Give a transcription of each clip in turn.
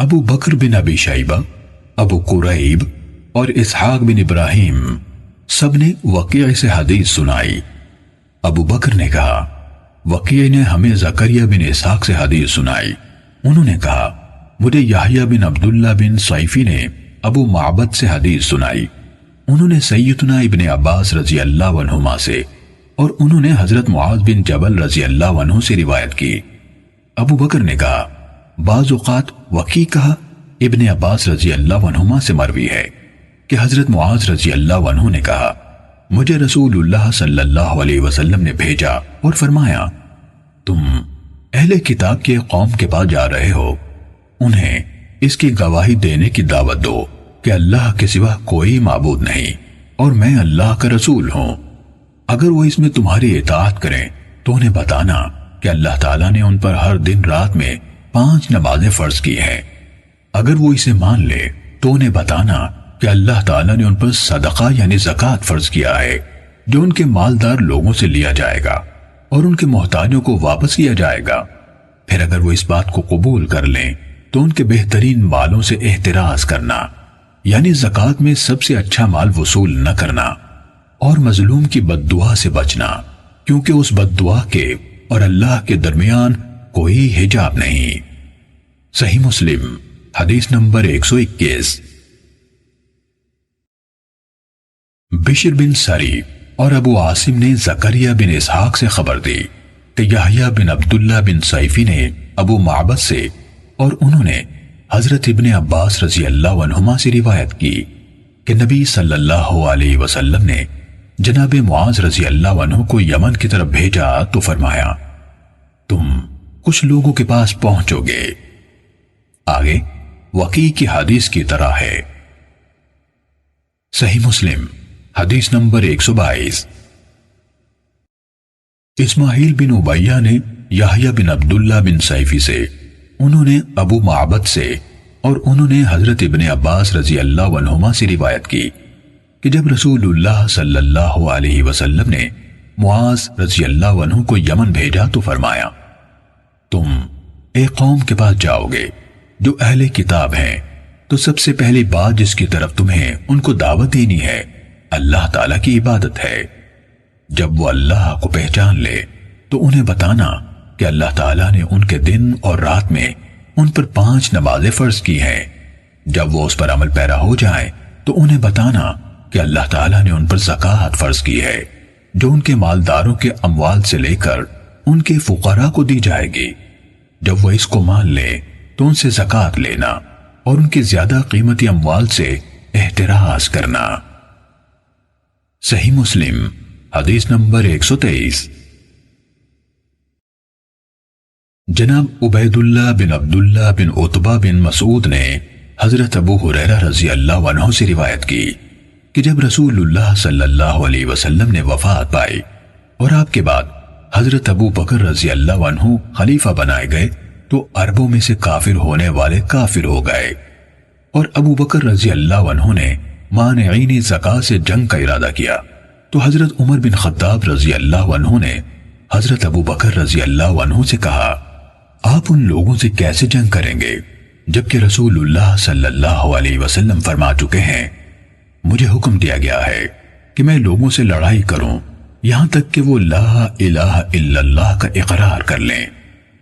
ابو بکر بن ابی شیبہ، ابو قریب اور اسحاق بن ابراہیم سب نے وقیع سے حدیث سنائی۔ ابو بکر نے کہا، وقیع نے ہمیں زکریا بن اسحاق سے حدیث سنائی۔ انہوں نے کہا، مجھے یحییٰ بن عبداللہ بن صیفی نے ابو معبد سے حدیث سنائی۔ انہوں نے سیدنا ابن عباس رضی اللہ عنہما سے اور انہوں نے حضرت معاذ بن جبل رضی اللہ عنہ سے روایت کی۔ ابو بکر نے کہا، بعض اوقات وقیع کہا ابن عباس رضی اللہ عنہما سے مروی ہے کہ حضرت معاذ رضی اللہ عنہ نے کہا، مجھے رسول اللہ صلی اللہ علیہ وسلم نے بھیجا اور فرمایا، تم اہل کتاب کے قوم کے پاس جا رہے ہو، انہیں اس کی گواہی دینے کی دعوت دو کہ اللہ کے سوا کوئی معبود نہیں اور میں اللہ کا رسول ہوں۔ اگر وہ اس میں تمہاری اطاعت کریں تو انہیں بتانا کہ اللہ تعالیٰ نے ان پر ہر دن رات میں 5 نمازیں فرض کی ہیں۔ اگر وہ اسے مان لے تو انہیں بتانا کہ اللہ تعالیٰ نے ان پر صدقہ یعنی زکوٰۃ فرض کیا ہے جو ان کے مالدار لوگوں سے لیا جائے گا اور ان کے محتاجوں کو واپس کیا جائے گا۔ پھر اگر وہ اس بات کو قبول کر لیں تو ان کے بہترین مالوں سے احتراز کرنا یعنی زکوٰۃ میں سب سے اچھا مال وصول نہ کرنا اور مظلوم کی بد دعا سے بچنا، کیونکہ اس بد دعا کے اور اللہ کے درمیان کوئی حجاب نہیں۔ صحیح مسلم حدیث نمبر 121۔ بشر بن سری اور ابو عاصم نے زکریا بن اسحاق سے خبر دی کہ یحییٰ بن عبداللہ بن صیفی نے ابو معبد سے اور انہوں نے حضرت ابن عباس رضی اللہ عنہما سے روایت کی کہ نبی صلی اللہ علیہ وسلم نے جناب معاذ رضی اللہ عنہ کو یمن کی طرف بھیجا تو فرمایا، تم کچھ لوگوں کے پاس پہنچو گے۔ آگے وقیع کی حدیث کی طرح ہے۔ صحیح مسلم حدیث نمبر 122۔ اسماعیل بن عبیہ نے یحییٰ بن عبداللہ بن صیفی سے، انہوں نے ابو معبد سے اور انہوں نے حضرت ابن عباس رضی اللہ عنہما سے روایت کی کہ جب رسول اللہ صلی اللہ علیہ وسلم نے معاذ رضی اللہ عنہ کو یمن بھیجا تو فرمایا، تم ایک قوم کے پاس جاؤ گے جو اہل کتاب ہیں، تو سب سے پہلی بات جس کی طرف تمہیں ان کو دعوت دینی ہے اللہ تعالیٰ کی عبادت ہے۔ جب وہ اللہ کو پہچان لے تو انہیں بتانا کہ اللہ تعالیٰ نے ان کے دن اور رات میں ان پر 5 نمازیں فرض کی ہیں۔ جب وہ اس پر عمل پیرا ہو جائیں تو انہیں بتانا کہ اللہ تعالیٰ نے ان پر زکوٰۃ فرض کی ہے جو ان کے مالداروں کے اموال سے لے کر ان کے فقراء کو دی جائے گی۔ جب وہ اس کو مان لے تو ان سے زکوٰۃ لینا اور ان کی زیادہ قیمتی اموال سے احتراز کرنا۔ صحیح مسلم حدیث نمبر 123۔ جناب عبید اللہ بن عبداللہ بن عتبہ بن مسعود نے حضرت ابو ہریرہ رضی اللہ عنہ سے روایت کی کہ جب رسول اللہ صلی اللہ علیہ وسلم نے وفات پائی اور آپ کے بعد حضرت ابو بکر رضی اللہ عنہ خلیفہ بنائے گئے تو عربوں میں سے کافر ہونے والے کافر ہو گئے، اور ابو بکر رضی اللہ عنہ نے مانعین زکوٰۃ سے جنگ کا ارادہ کیا تو حضرت عمر بن خطاب رضی اللہ عنہ نے حضرت ابو بکر رضی اللہ عنہ سے کہا، آپ ان لوگوں سے کیسے جنگ کریں گے جبکہ رسول اللہ صلی اللہ علیہ وسلم فرما چکے ہیں، مجھے حکم دیا گیا ہے کہ میں لوگوں سے لڑائی کروں یہاں تک کہ وہ لا الہ الا اللہ کا اقرار کر لیں۔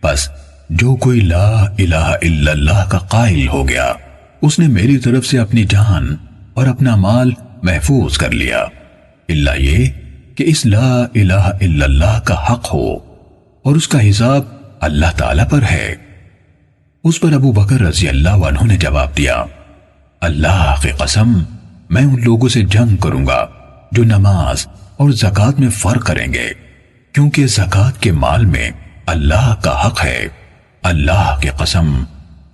بس جو کوئی لا الہ الا اللہ کا قائل ہو گیا اس نے میری طرف سے اپنی جان اور اپنا مال محفوظ کر لیا، الا یہ کہ اس لا الہ الا اللہ کا حق ہو اور اس کا حساب اللہ تعالیٰ پر ہے۔ اس پر ابو بکر رضی اللہ عنہ نے جواب دیا، اللہ کی قسم میں ان لوگوں سے جنگ کروں گا جو نماز اور زکوٰۃ میں فرق کریں گے، کیونکہ زکوٰۃ کے مال میں اللہ کا حق ہے۔ اللہ کی قسم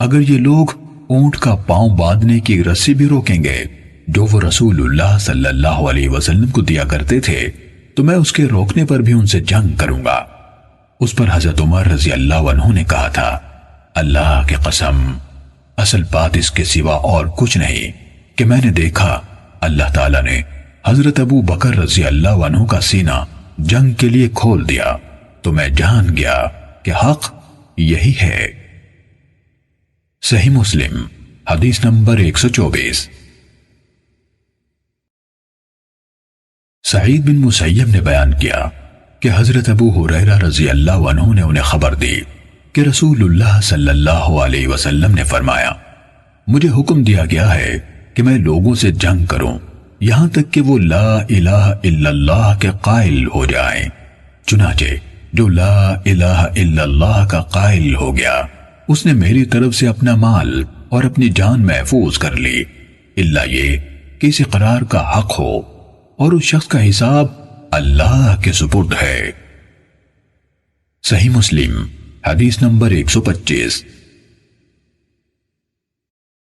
اگر یہ لوگ اونٹ کا پاؤں باندھنے کی رسی بھی روکیں گے جو وہ رسول اللہ صلی اللہ علیہ وسلم کو دیا کرتے تھے تو میں اس کے روکنے پر بھی ان سے جنگ کروں گا۔ اس پر حضرت عمر رضی اللہ عنہ نے کہا تھا، اللہ کی قسم اصل بات اس کے سوا اور کچھ نہیں کہ میں نے دیکھا اللہ تعالیٰ نے حضرت ابو بکر رضی اللہ عنہ کا سینہ جنگ کے لیے کھول دیا تو میں جان گیا کہ حق یہی ہے۔ صحیح مسلم حدیث نمبر 124۔ سعید بن مسیب نے بیان کیا کہ حضرت ابو ہریرہ رضی اللہ عنہ نے انہیں خبر دی کہ رسول اللہ صلی اللہ علیہ وسلم نے فرمایا، مجھے حکم دیا گیا ہے کہ میں لوگوں سے جنگ کروں یہاں تک کہ وہ لا الہ الا اللہ کے قائل ہو جائیں۔ چنانچہ جو لا الہ الا اللہ کا قائل ہو گیا اس نے میری طرف سے اپنا مال اور اپنی جان محفوظ کر لی، الا یہ کہ اس اقرار کا حق ہو اور اس شخص کا حساب اللہ کے سپرد ہے۔ صحیح مسلم حدیث نمبر 125۔